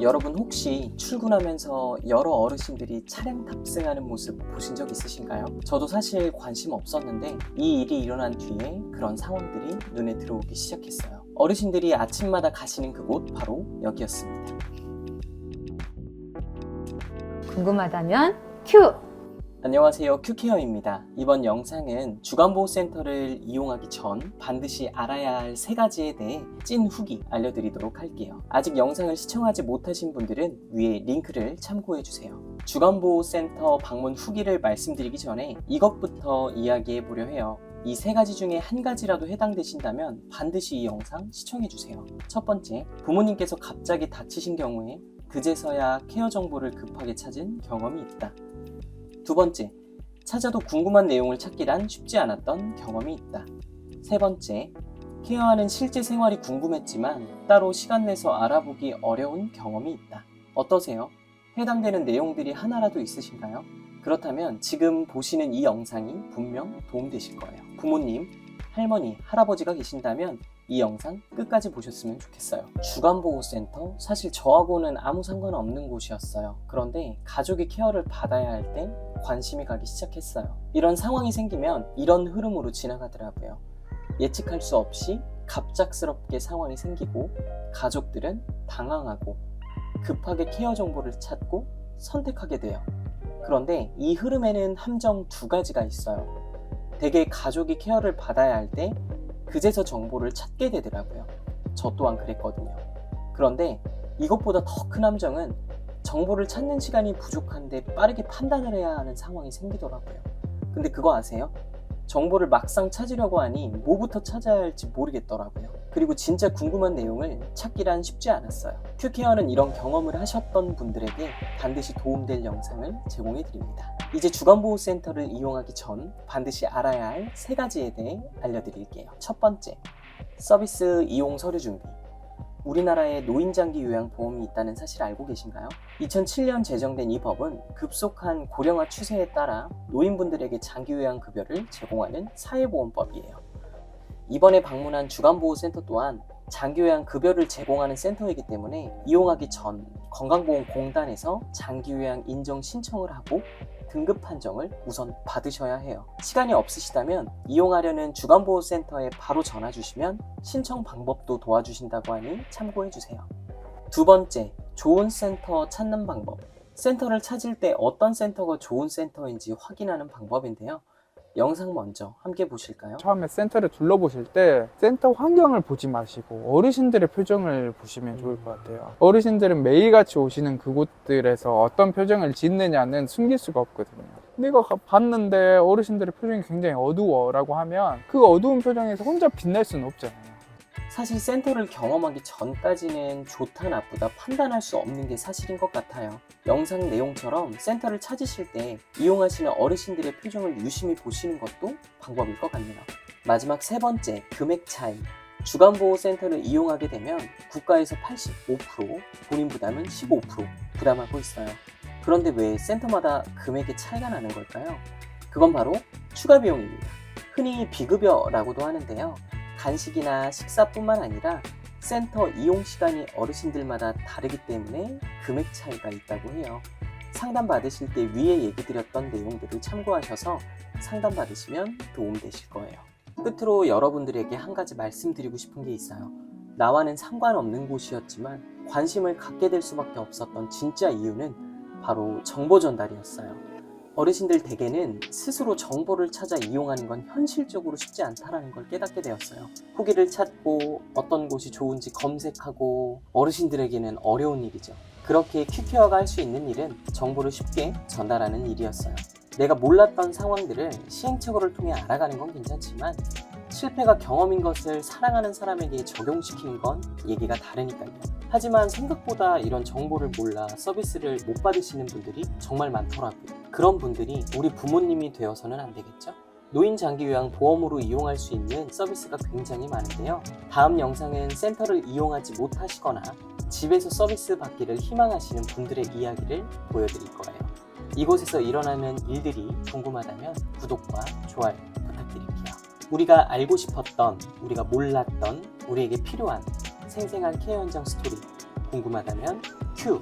여러분 혹시 출근하면서 여러 어르신들이 차량 탑승하는 모습 보신 적 있으신가요? 저도 사실 관심 없었는데 이 일이 일어난 뒤에 그런 상황들이 눈에 들어오기 시작했어요. 어르신들이 아침마다 가시는 그곳 바로 여기였습니다. 궁금하다면 큐! 안녕하세요, 큐케어입니다. 이번 영상은 주간보호센터를 이용하기 전 반드시 알아야 할 3가지에 대해 찐 후기 알려드리도록 할게요. 아직 영상을 시청하지 못하신 분들은 위에 링크를 참고해주세요. 주간보호센터 방문 후기를 말씀드리기 전에 이것부터 이야기해보려 해요. 이 3가지 중에 한 가지라도 해당되신다면 반드시 이 영상 시청해주세요. 첫 번째, 부모님께서 갑자기 다치신 경우에 그제서야 케어 정보를 급하게 찾은 경험이 있다. 두 번째, 찾아도 궁금한 내용을 찾기란 쉽지 않았던 경험이 있다. 세 번째, 케어하는 실제 생활이 궁금했지만 따로 시간 내서 알아보기 어려운 경험이 있다. 어떠세요? 해당되는 내용들이 하나라도 있으신가요? 그렇다면 지금 보시는 이 영상이 분명 도움되실 거예요. 부모님, 할머니, 할아버지가 계신다면 이 영상 끝까지 보셨으면 좋겠어요. 주간보호센터, 사실 저하고는 아무 상관없는 곳이었어요. 그런데 가족이 케어를 받아야 할 때 관심이 가기 시작했어요. 이런 상황이 생기면 이런 흐름으로 지나가더라고요. 예측할 수 없이 갑작스럽게 상황이 생기고 가족들은 당황하고 급하게 케어 정보를 찾고 선택하게 돼요. 그런데 이 흐름에는 함정 2가지가 있어요. 대개 가족이 케어를 받아야 할 때 그제서 정보를 찾게 되더라고요. 저 또한 그랬거든요. 그런데 이것보다 더 큰 함정은 정보를 찾는 시간이 부족한데 빠르게 판단을 해야 하는 상황이 생기더라고요. 근데 그거 아세요? 정보를 막상 찾으려고 하니 뭐부터 찾아야 할지 모르겠더라고요. 그리고 진짜 궁금한 내용을 찾기란 쉽지 않았어요. 큐케어는 이런 경험을 하셨던 분들에게 반드시 도움될 영상을 제공해 드립니다. 이제 주간보호센터를 이용하기 전 반드시 알아야 할 3가지에 대해 알려드릴게요. 첫 번째, 서비스 이용 서류 준비. 우리나라에 노인장기 요양보험이 있다는 사실 알고 계신가요? 2007년 제정된 이 법은 급속한 고령화 추세에 따라 노인분들에게 장기요양급여를 제공하는 사회보험법이에요. 이번에 방문한 주간보호센터 또한 장기요양급여를 제공하는 센터이기 때문에 이용하기 전 건강보험공단에서 장기요양 인정 신청을 하고 등급 판정을 우선 받으셔야 해요. 시간이 없으시다면 이용하려는 주간보호센터에 바로 전화 주시면 신청 방법도 도와주신다고 하니 참고해주세요. 두 번째, 좋은 센터 찾는 방법. 센터를 찾을 때 어떤 센터가 좋은 센터인지 확인하는 방법인데요. 영상 먼저 함께 보실까요? 처음에 센터를 둘러보실 때 센터 환경을 보지 마시고 어르신들의 표정을 보시면 좋을 것 같아요. 어르신들은 매일같이 오시는 그곳들에서 어떤 표정을 짓느냐는 숨길 수가 없거든요. 내가 봤는데 어르신들의 표정이 굉장히 어두워 라고 하면 그 어두운 표정에서 혼자 빛날 수는 없잖아요. 사실 센터를 경험하기 전까지는 좋다 나쁘다 판단할 수 없는 게 사실인 것 같아요. 영상 내용처럼 센터를 찾으실 때 이용하시는 어르신들의 표정을 유심히 보시는 것도 방법일 것 같네요. 마지막 3번째, 금액 차이. 주간보호센터를 이용하게 되면 국가에서 85%, 본인 부담은 15% 부담하고 있어요. 그런데 왜 센터마다 금액의 차이가 나는 걸까요? 그건 바로 추가 비용입니다. 흔히 비급여라고도 하는데요. 간식이나 식사뿐만 아니라 센터 이용 시간이 어르신들마다 다르기 때문에 금액 차이가 있다고 해요. 상담 받으실 때 위에 얘기 드렸던 내용들을 참고하셔서 상담 받으시면 도움되실 거예요. 끝으로 여러분들에게 한 가지 말씀드리고 싶은 게 있어요. 나와는 상관없는 곳이었지만 관심을 갖게 될 수밖에 없었던 진짜 이유는 바로 정보 전달이었어요. 어르신들 대개는 스스로 정보를 찾아 이용하는 건 현실적으로 쉽지 않다는 걸 깨닫게 되었어요. 후기를 찾고 어떤 곳이 좋은지 검색하고 어르신들에게는 어려운 일이죠. 그렇게 큐케어가 할 수 있는 일은 정보를 쉽게 전달하는 일이었어요. 내가 몰랐던 상황들을 시행착오를 통해 알아가는 건 괜찮지만 실패가 경험인 것을 사랑하는 사람에게 적용시키는 건 얘기가 다르니까요. 하지만 생각보다 이런 정보를 몰라 서비스를 못 받으시는 분들이 정말 많더라고요. 그런 분들이 우리 부모님이 되어서는 안 되겠죠? 노인장기요양보험으로 이용할 수 있는 서비스가 굉장히 많은데요. 다음 영상은 센터를 이용하지 못하시거나 집에서 서비스 받기를 희망하시는 분들의 이야기를 보여드릴 거예요. 이곳에서 일어나는 일들이 궁금하다면 구독과 좋아요 부탁드릴게요. 우리가 알고 싶었던, 우리가 몰랐던, 우리에게 필요한 생생한 케어 현장 스토리 궁금하다면 Q.